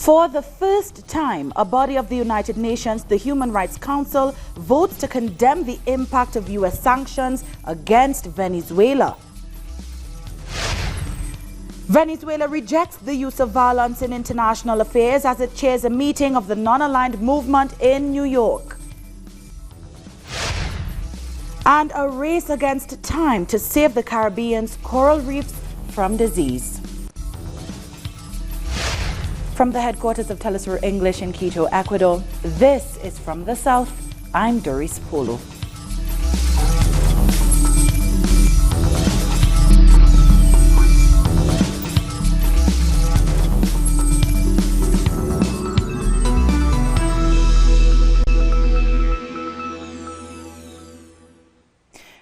For the first time, a body of the United Nations, the Human Rights Council, votes to condemn the impact of U.S. sanctions against Venezuela. Venezuela rejects the use of violence in international affairs as it chairs a meeting of the non-aligned movement in New York. And a race against time to save the Caribbean's coral reefs from disease. From the headquarters of Telesur English in Quito, Ecuador, this is From the South. I'm Doris Polo.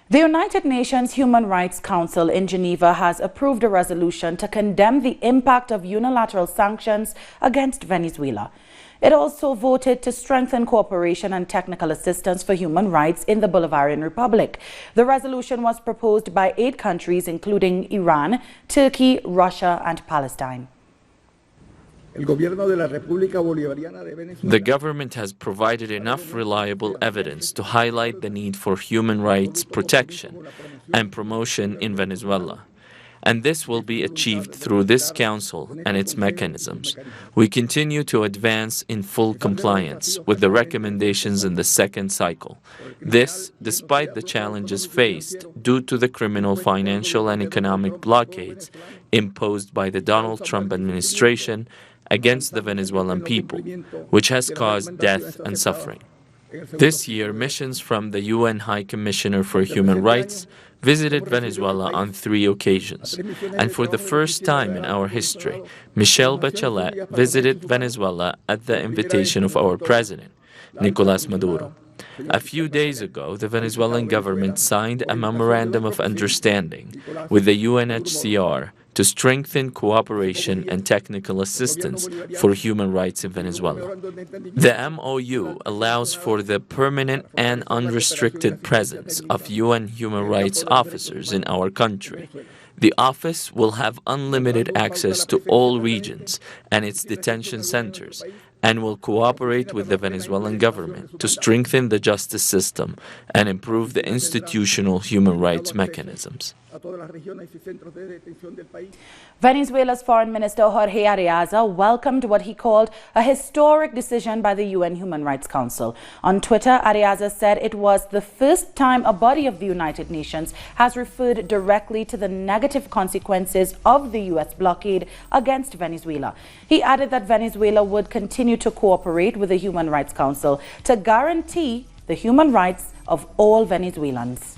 The United Nations Human Rights Council in Geneva has approved a resolution to condemn the impact of unilateral sanctions against Venezuela. It also voted to strengthen cooperation and technical assistance for human rights in the Bolivarian Republic. The resolution was proposed by 8 countries, including Iran, Turkey, Russia, and Palestine. The government has provided enough reliable evidence to highlight the need for human rights protection and promotion in Venezuela, and this will be achieved through this council and its mechanisms. We continue to advance in full compliance with the recommendations in the second cycle. This, despite the challenges faced due to the criminal, financial, and economic blockades imposed by the Donald Trump administration against the Venezuelan people, which has caused death and suffering. This year, missions from the UN High Commissioner for Human Rights visited Venezuela on 3 occasions, and for the first time in our history, Michelle Bachelet visited Venezuela at the invitation of our president, Nicolás Maduro. A few days ago, the Venezuelan government signed a memorandum of understanding with the UNHCR to strengthen cooperation and technical assistance for human rights in Venezuela. The MOU allows for the permanent and unrestricted presence of UN human rights officers in our country. The office will have unlimited access to all regions and its detention centers, and will cooperate with the Venezuelan government to strengthen the justice system and improve the institutional human rights mechanisms. Venezuela's Foreign Minister Jorge Arreaza welcomed what he called a historic decision by the UN Human Rights Council. On Twitter, Arreaza said it was the first time a body of the United Nations has referred directly to the negative consequences of the U.S. blockade against Venezuela. He added that Venezuela would continue to cooperate with the Human Rights Council to guarantee the human rights of all Venezuelans.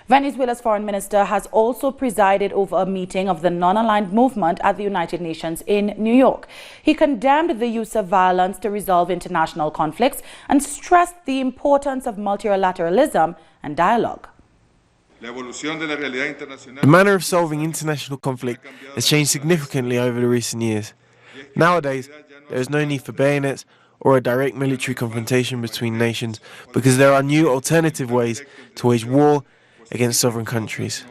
Venezuela's foreign minister has also presided over a meeting of the non-aligned movement at the United Nations in New York. He condemned the use of violence to resolve international conflicts and stressed the importance of multilateralism and dialogue. The manner of solving international conflict has changed significantly over the recent years. Nowadays, there is no need for bayonets or a direct military confrontation between nations because there are new alternative ways to wage war against sovereign countries.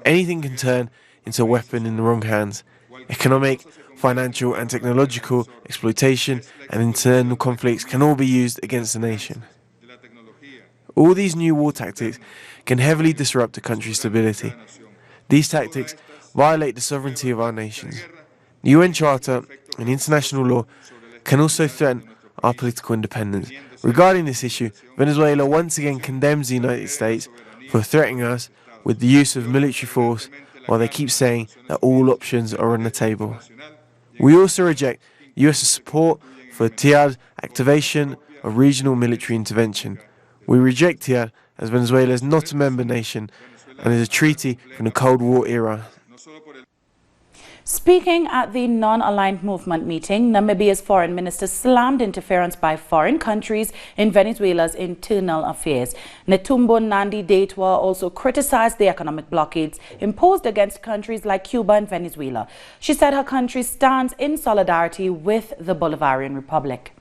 Anything can turn into a weapon in the wrong hands. Economic, financial and technological exploitation and internal conflicts can all be used against a nation. All these new war tactics can heavily disrupt a country's stability. These tactics violate the sovereignty of our nations. The UN Charter and international law can also threaten our political independence. Regarding this issue, Venezuela once again condemns the United States for threatening us with the use of military force while they keep saying that all options are on the table. We also reject US support for TIAD's activation of regional military intervention. We reject TIAD as Venezuela is not a member nation and is a treaty from the Cold War era. Speaking at the non-aligned movement meeting, Namibia's foreign minister slammed interference by foreign countries in Venezuela's internal affairs. Netumbo Nandi-Ndaitwah also criticized the economic blockades imposed against countries like Cuba and Venezuela. She said her country stands in solidarity with the Bolivarian Republic.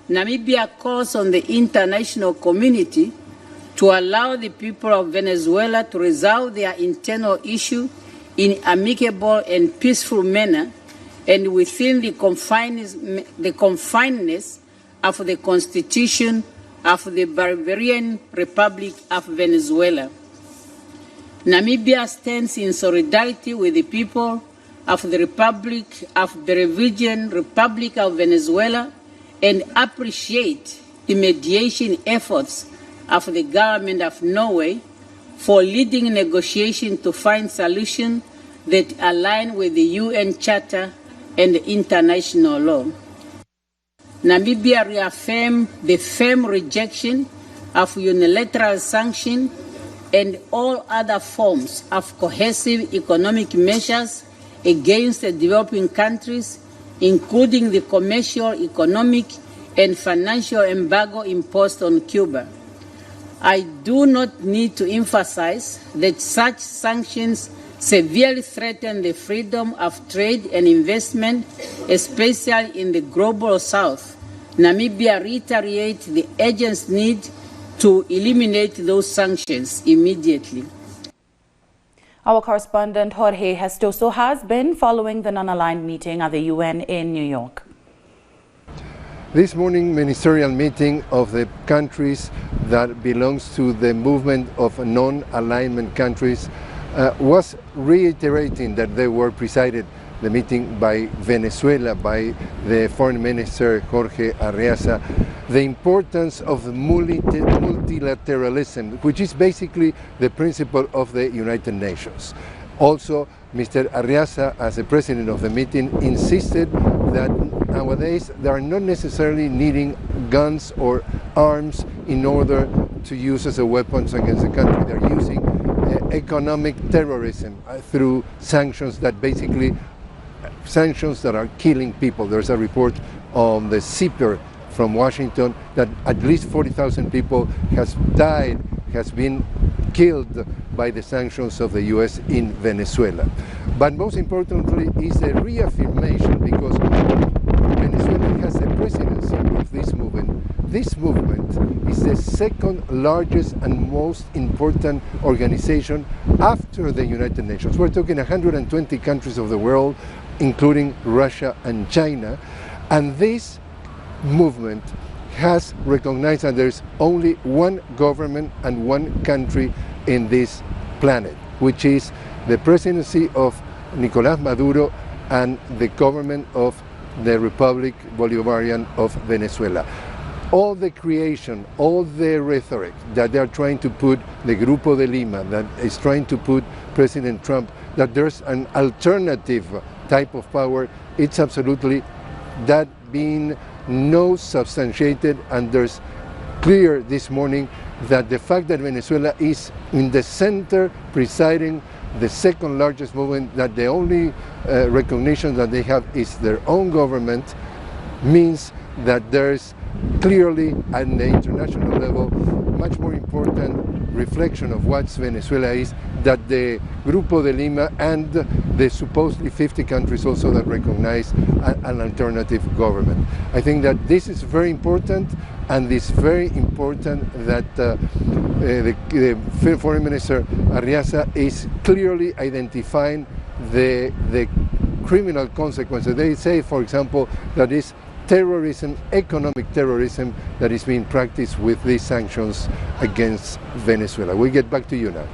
Namibia calls on the international community to allow the people of Venezuela to resolve their internal issue in amicable and peaceful manner and within the confinedness of the Constitution of the Barbarian Republic of Venezuela. Namibia stands in solidarity with the people of the Barbarian Republic of Venezuela and appreciate the mediation efforts of the government of Norway for leading negotiations to find solutions that align with the UN Charter and international law. Namibia reaffirmed the firm rejection of unilateral sanctions and all other forms of cohesive economic measures against the developing countries, including the commercial, economic, and financial embargo imposed on Cuba. I do not need to emphasize that such sanctions severely threaten the freedom of trade and investment, especially in the global south. Namibia reiterates the urgent need to eliminate those sanctions immediately. Our correspondent Jorge Gestoso has been following the non-aligned meeting at the UN in New York. This morning ministerial meeting of the countries that belongs to the movement of non-alignment countries was reiterating that they were presided, the meeting by Venezuela, by the foreign minister Jorge Arriaza, the importance of multilateralism, which is basically the principle of the United Nations. Also, Mr. Arriaza, as the president of the meeting, insisted that nowadays they are not necessarily needing guns or arms in order to use as a weapons against the country. They're using economic terrorism through sanctions that are killing people. There's a report on the CIPER from Washington that at least 40,000 people has been killed by the sanctions of the US in Venezuela. But most importantly is the reaffirmation, because Venezuela has the presidency of this movement. This movement is the second largest and most important organization after the United Nations. We're talking 120 countries of the world, including Russia and China, and this movement has recognized that there's only one government and one country in this planet, which is the presidency of Nicolás Maduro and the government of the Republic Bolivarian of Venezuela. All the creation, all the rhetoric that they're trying to put, the Grupo de Lima, that is trying to put President Trump, that there's an alternative type of power, it's absolutely that being no substantiated, and there's clear this morning that the fact that Venezuela is in the center presiding the second largest movement, that the only recognition that they have is their own government, means that there's clearly at the international level much more important reflection of what Venezuela is, that the Grupo de Lima and the supposedly 50 countries also that recognize an alternative government. I think that this is very important, and it's very important that the Foreign Minister Arriaza is clearly identifying the criminal consequences. They say, for example, that is terrorism, economic terrorism, that is being practiced with these sanctions against Venezuela. We get back to you now.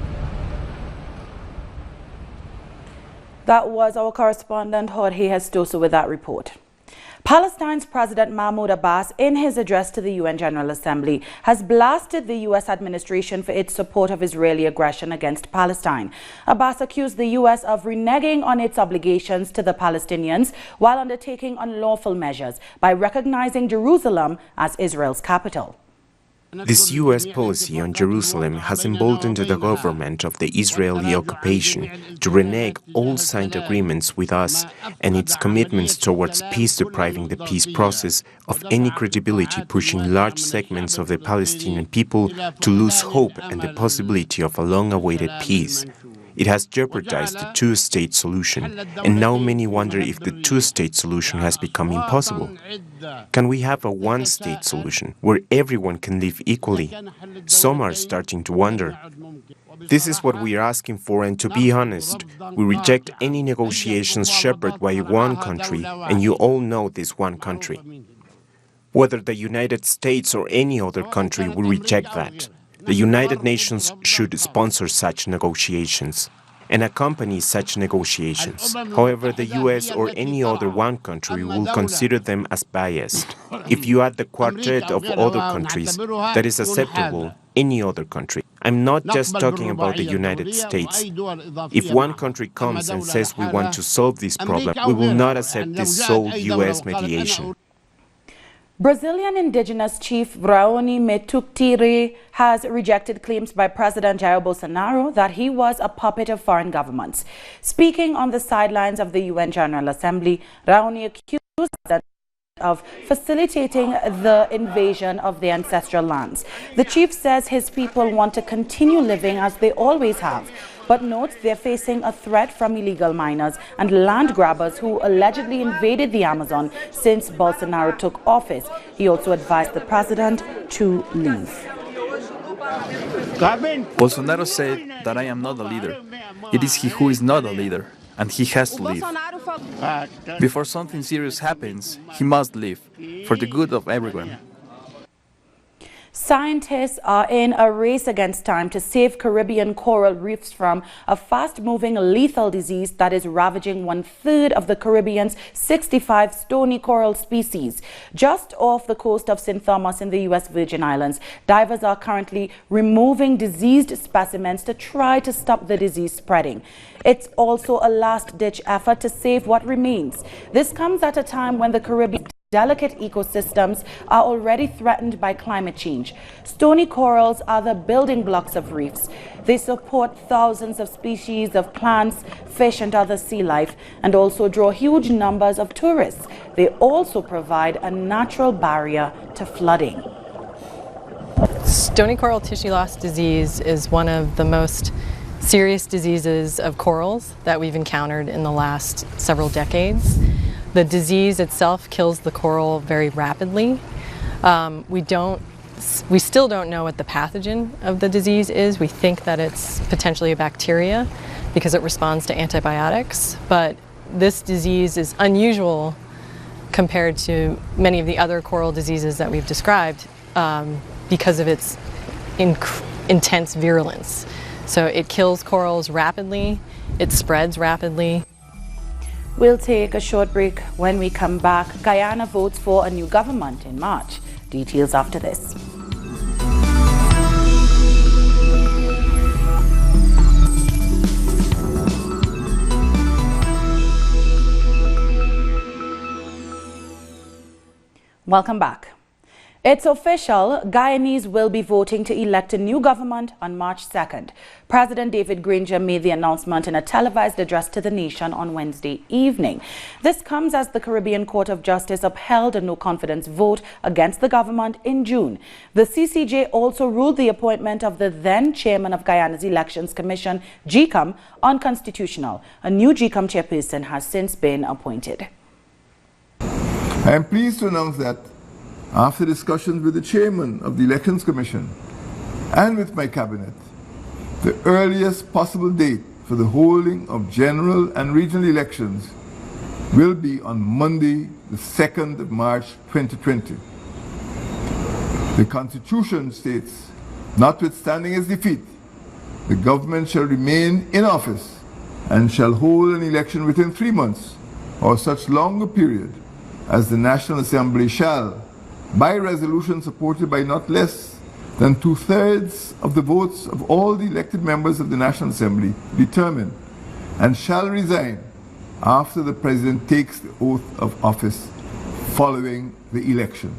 That was our correspondent Jorge Gestoso with that report. Palestine's President Mahmoud Abbas, in his address to the UN General Assembly, has blasted the U.S. administration for its support of Israeli aggression against Palestine. Abbas accused the U.S. of reneging on its obligations to the Palestinians while undertaking unlawful measures by recognizing Jerusalem as Israel's capital. This U.S. policy on Jerusalem has emboldened the government of the Israeli occupation to renege all signed agreements with us and its commitments towards peace, depriving the peace process of any credibility, pushing large segments of the Palestinian people to lose hope and the possibility of a long-awaited peace. It has jeopardized the two-state solution, and now many wonder if the two-state solution has become impossible. Can we have a one-state solution where everyone can live equally? Some are starting to wonder. This is what we are asking for, and to be honest, we reject any negotiations shepherded by one country, and you all know this one country. Whether the United States or any other country, we reject that. The United Nations should sponsor such negotiations and accompany such negotiations. However, the US or any other one country will consider them as biased. If you add the quartet of other countries, that is acceptable, any other country. I'm not just talking about the United States. If one country comes and says we want to solve this problem, we will not accept this sole US mediation. Brazilian Indigenous chief Raoni Metuktire has rejected claims by President Jair Bolsonaro that he was a puppet of foreign governments. Speaking on the sidelines of the UN General Assembly, Raoni accused the president of facilitating the invasion of their ancestral lands. The chief says his people want to continue living as they always have, but notes they're facing a threat from illegal miners and land grabbers who allegedly invaded the Amazon since Bolsonaro took office. He also advised the president to leave. Bolsonaro said that I am not a leader. It is he who is not a leader, and he has to leave. Before something serious happens, he must leave, for the good of everyone. Scientists are in a race against time to save Caribbean coral reefs from a fast-moving lethal disease that is ravaging 1/3 of the Caribbean's 65 stony coral species. Just off the coast of St. Thomas in the U.S. Virgin Islands, divers are currently removing diseased specimens to try to stop the disease spreading. It's also a last-ditch effort to save what remains. This comes at a time when the Caribbean delicate ecosystems are already threatened by climate change. Stony corals are the building blocks of reefs. They support thousands of species of plants, fish and other sea life, and also draw huge numbers of tourists. They also provide a natural barrier to flooding. Stony coral tissue loss disease is one of the most serious diseases of corals that we've encountered in the last several decades. The disease itself kills the coral very rapidly. We still don't know what the pathogen of the disease is. We think that it's potentially a bacteria because it responds to antibiotics, but this disease is unusual compared to many of the other coral diseases that we've described because of its intense virulence. So it kills corals rapidly, it spreads rapidly. We'll take a short break. When we come back, Guyana votes for a new government in March. Details after this. Welcome back. It's official, Guyanese will be voting to elect a new government on March 2nd. President David Granger made the announcement in a televised address to the nation on Wednesday evening. This comes as the Caribbean Court of Justice upheld a no-confidence vote against the government in June. The CCJ also ruled the appointment of the then chairman of Guyana's Elections Commission, GECOM, unconstitutional. A new GECOM chairperson has since been appointed. I am pleased to announce that after discussions with the chairman of the Elections Commission and with my cabinet, the earliest possible date for the holding of general and regional elections will be on Monday, the 2nd of March 2020. The Constitution states, notwithstanding its defeat, the government shall remain in office and shall hold an election within 3 months or such longer period as the National Assembly shall, by resolution supported by not less than 2/3 of the votes of all the elected members of the National Assembly, determine, and shall resign after the President takes the oath of office following the election.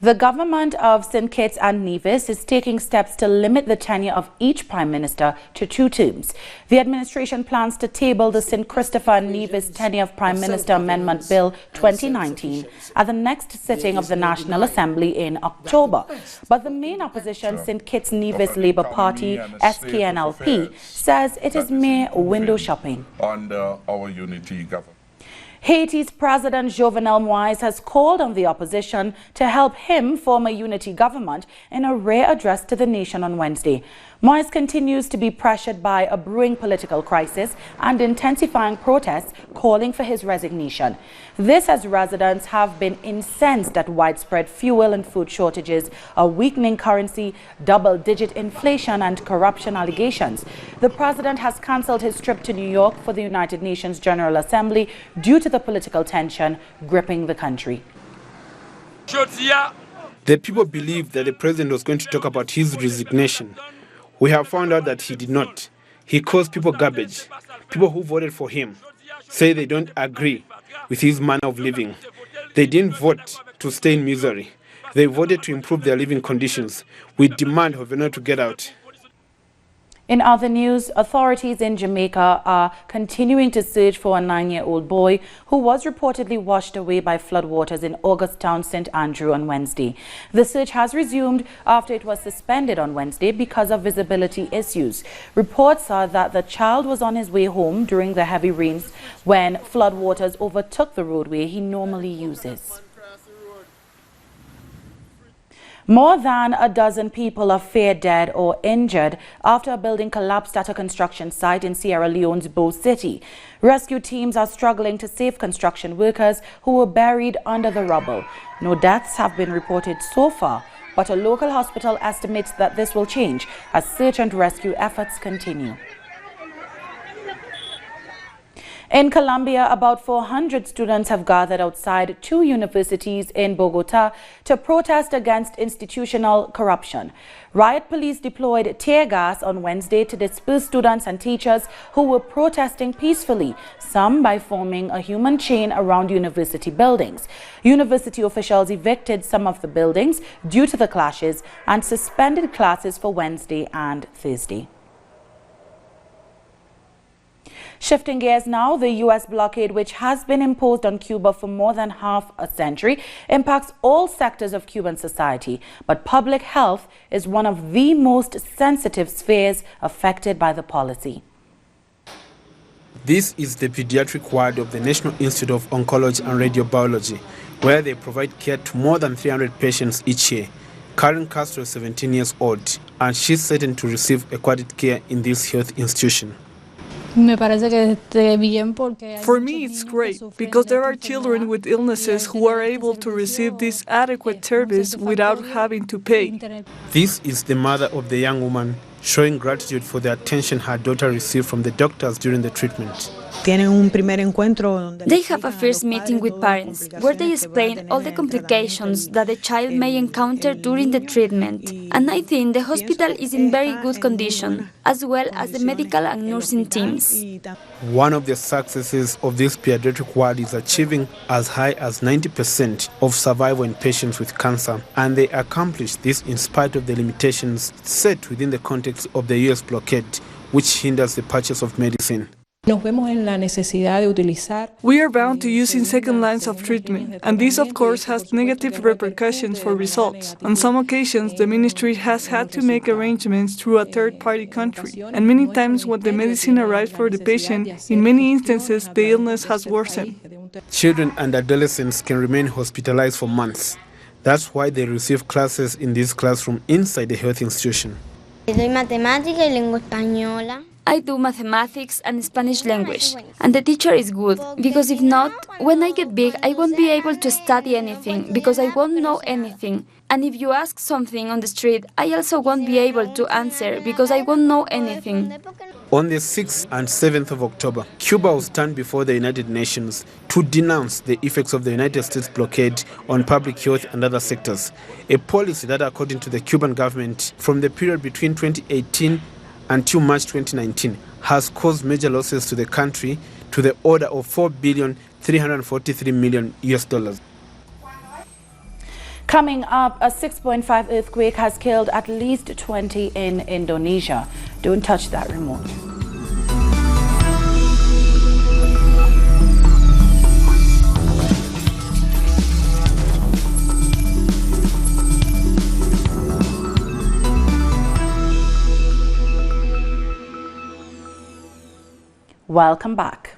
The government of St. Kitts and Nevis is taking steps to limit the tenure of each Prime Minister to 2 terms. The administration plans to table the St. Christopher and Nevis Tenure of Prime Minister Amendment Bill 2019 at the next sitting of the National Assembly in October. But the main opposition, St. Kitts Nevis Labour Party, SKNLP, says it is mere window shopping. Under our unity government. Haiti's President Jovenel Moïse has called on the opposition to help him form a unity government in a rare address to the nation on Wednesday. Moïse continues to be pressured by a brewing political crisis and intensifying protests calling for his resignation. This as residents have been incensed at widespread fuel and food shortages, a weakening currency, double-digit inflation and corruption allegations. The president has cancelled his trip to New York for the United Nations General Assembly due to the political tension gripping the country. The people believed that the president was going to talk about his resignation. We have found out that he did not. He calls people garbage. People who voted for him say they don't agree with his manner of living. They didn't vote to stay in misery. They voted to improve their living conditions. We demand Jovenel to get out. In other news, authorities in Jamaica are continuing to search for a 9-year-old boy who was reportedly washed away by floodwaters in Augustown, St. Andrew on Wednesday. The search has resumed after it was suspended on Wednesday because of visibility issues. Reports are that the child was on his way home during the heavy rains when floodwaters overtook the roadway he normally uses. More than a dozen people are feared dead or injured after a building collapsed at a construction site in Sierra Leone's Bow City. Rescue teams are struggling to save construction workers who were buried under the rubble. No deaths have been reported so far, but a local hospital estimates that this will change as search and rescue efforts continue. In Colombia, about 400 students have gathered outside 2 universities in Bogota to protest against institutional corruption. Riot police deployed tear gas on Wednesday to disperse students and teachers who were protesting peacefully, some by forming a human chain around university buildings. University officials evicted some of the buildings due to the clashes and suspended classes for Wednesday and Thursday. Shifting gears now, the U.S. blockade, which has been imposed on Cuba for more than half a century, impacts all sectors of Cuban society. But public health is one of the most sensitive spheres affected by the policy. This is the pediatric ward of the National Institute of Oncology and Radiobiology, where they provide care to more than 300 patients each year. Karen Castro is 17 years old, and she's certain to receive adequate care in this health institution. For me, it's great because there are children with illnesses who are able to receive this adequate service without having to pay. This is the mother of the young woman showing gratitude for the attention her daughter received from the doctors during the treatment. They have a first meeting with parents where they explain all the complications that the child may encounter during the treatment. And I think the hospital is in very good condition, as well as the medical and nursing teams. One of the successes of this pediatric ward is achieving as high as 90% of survival in patients with cancer. And they accomplish this in spite of the limitations set within the context of the U.S. blockade, which hinders the purchase of medicine. We are bound to using second lines of treatment, and this of course has negative repercussions for results. On some occasions, the ministry has had to make arrangements through a third-party country, and many times when the medicine arrives for the patient, in many instances the illness has worsened. Children and adolescents can remain hospitalized for months. That's why they receive classes in this classroom inside the health institution. I do mathematics and Spanish language, and the teacher is good, because if not, when I get big, I won't be able to study anything, because I won't know anything. And if you ask something on the street, I also won't be able to answer, because I won't know anything. On the 6th and 7th of October, Cuba will stand before the United Nations to denounce the effects of the United States blockade on public health and other sectors, a policy that, according to the Cuban government, from the period between 2018 until March 2019, has caused major losses to the country to the order of $4,343 million US. Coming up, a 6.5 earthquake has killed at least 20 in Indonesia. Don't touch that remote. Welcome back.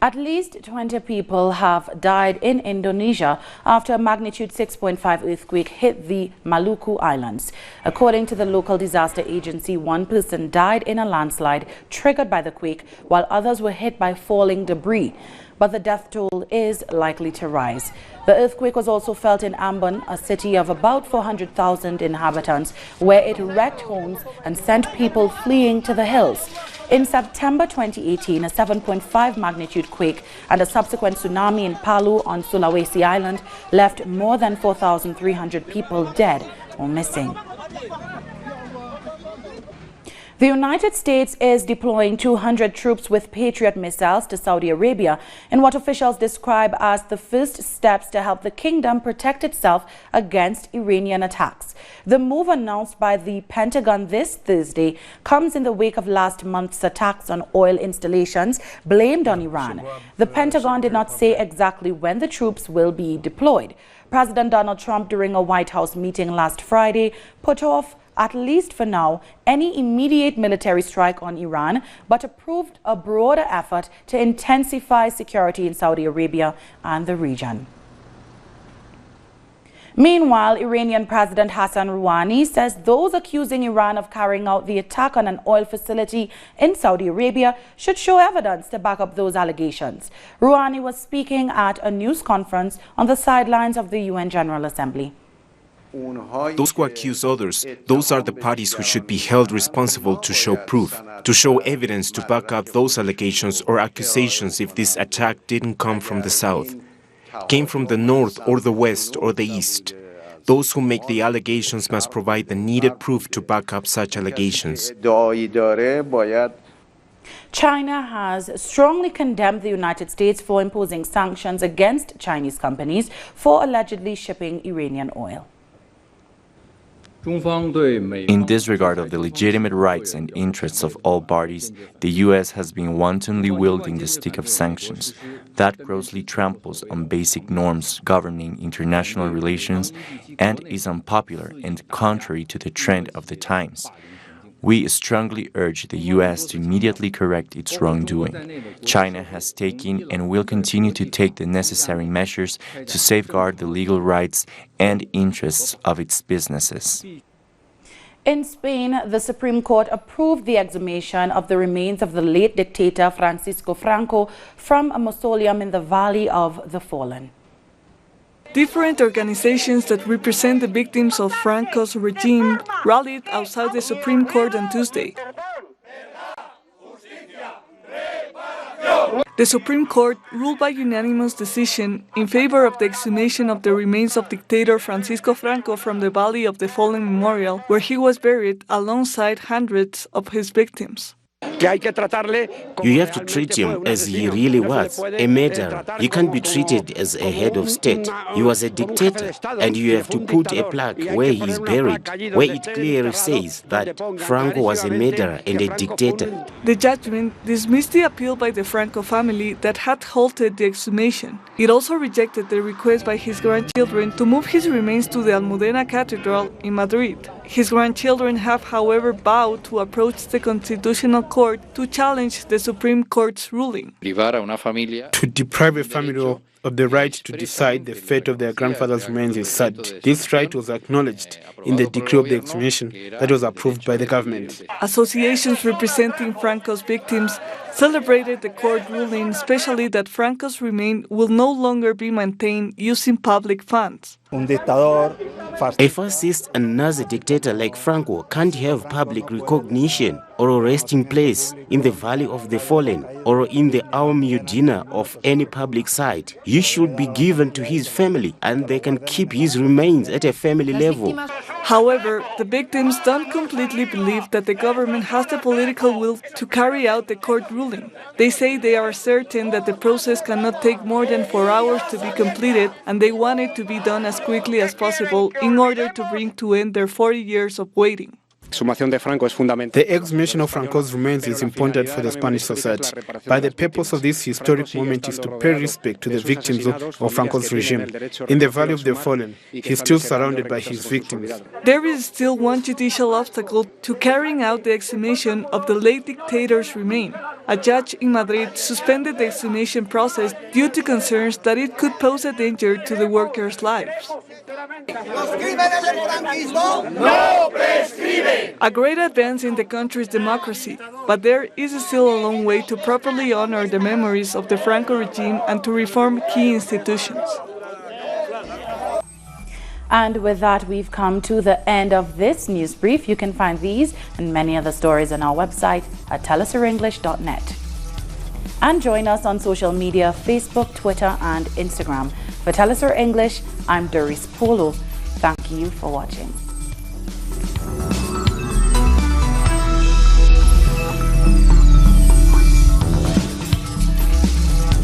At least 20 people have died in Indonesia after a magnitude 6.5 earthquake hit the Maluku Islands. According to the local disaster agency, one person died in a landslide triggered by the quake, while others were hit by falling debris. But the death toll is likely to rise. The earthquake was also felt in Ambon, a city of about 400,000 inhabitants, where it wrecked homes and sent people fleeing to the hills. In September 2018, a 7.5 magnitude quake and a subsequent tsunami in Palu on Sulawesi Island left more than 4,300 people dead or missing. The United States is deploying 200 troops with Patriot missiles to Saudi Arabia in what officials describe as the first steps to help the kingdom protect itself against Iranian attacks. The move, announced by the Pentagon this Thursday, comes in the wake of last month's attacks on oil installations blamed on Iran. The Pentagon did not say exactly when the troops will be deployed. President Donald Trump, during a White House meeting last Friday, put off, at least for now, any immediate military strike on Iran, but approved a broader effort to intensify security in Saudi Arabia and the region. Meanwhile, Iranian President Hassan Rouhani says those accusing Iran of carrying out the attack on an oil facility in Saudi Arabia should show evidence to back up those allegations. Rouhani was speaking at a news conference on the sidelines of the UN General Assembly. Those who accuse others, those are the parties who should be held responsible to show proof, to show evidence to back up those allegations or accusations if this attack didn't come from the south, came from the north or the west or the east. Those who make the allegations must provide the needed proof to back up such allegations. China has strongly condemned the United States for imposing sanctions against Chinese companies for allegedly shipping Iranian oil. In disregard of the legitimate rights and interests of all parties, the U.S. has been wantonly wielding the stick of sanctions. That grossly tramples on basic norms governing international relations and is unpopular and contrary to the trend of the times. We strongly urge the U.S. to immediately correct its wrongdoing. China has taken and will continue to take the necessary measures to safeguard the legal rights and interests of its businesses. In Spain, the Supreme Court approved the exhumation of the remains of the late dictator Francisco Franco from a mausoleum in the Valley of the Fallen. Different organizations that represent the victims of Franco's regime rallied outside the Supreme Court on Tuesday. The Supreme Court ruled by unanimous decision in favor of the exhumation of the remains of dictator Francisco Franco from the Valley of the Fallen Memorial, where he was buried alongside hundreds of his victims. You have to treat him as he really was, a murderer. He can't be treated as a head of state. He was a dictator, and you have to put a plaque where he is buried, where it clearly says that Franco was a murderer and a dictator. The judgment dismissed the appeal by the Franco family that had halted the exhumation. It also rejected the request by his grandchildren to move his remains to the Almudena Cathedral in Madrid. His grandchildren have, however, vowed to approach the Constitutional Court to challenge the Supreme Court's ruling. To deprive a family of the right to decide the fate of their grandfather's remains is sad. This right was acknowledged in the decree of the exhumation that was approved by the government. Associations representing Franco's victims celebrated the court ruling, especially that Franco's remains will no longer be maintained using public funds. A fascist and Nazi dictator like Franco can't have public recognition or a resting place in the Valley of the Fallen or in the Almudena of any public site. He should be given to his family and they can keep his remains at a family level. However, the victims don't completely believe that the government has the political will to carry out the court ruling. They say they are certain that the process cannot take more than 4 hours to be completed, and they want it to be done as quickly as possible in order to bring to end their 40 years of waiting. The exhumation of Franco's remains is important for the Spanish society, but the purpose of this historic moment is to pay respect to the victims of Franco's regime. In the Valley of the Fallen, he is still surrounded by his victims. There is still one judicial obstacle to carrying out the exhumation of the late dictator's remains. A judge in Madrid suspended the exhumation process due to concerns that it could pose a danger to the workers' lives. A great advance in the country's democracy, but there is still a long way to properly honor the memories of the Franco regime and to reform key institutions. And with that, we've come to the end of this news brief. You can find these and many other stories on our website at telesurenglish.net. And join us on social media, Facebook, Twitter and Instagram. For Telesur English, I'm Doris Polo. Thank you for watching.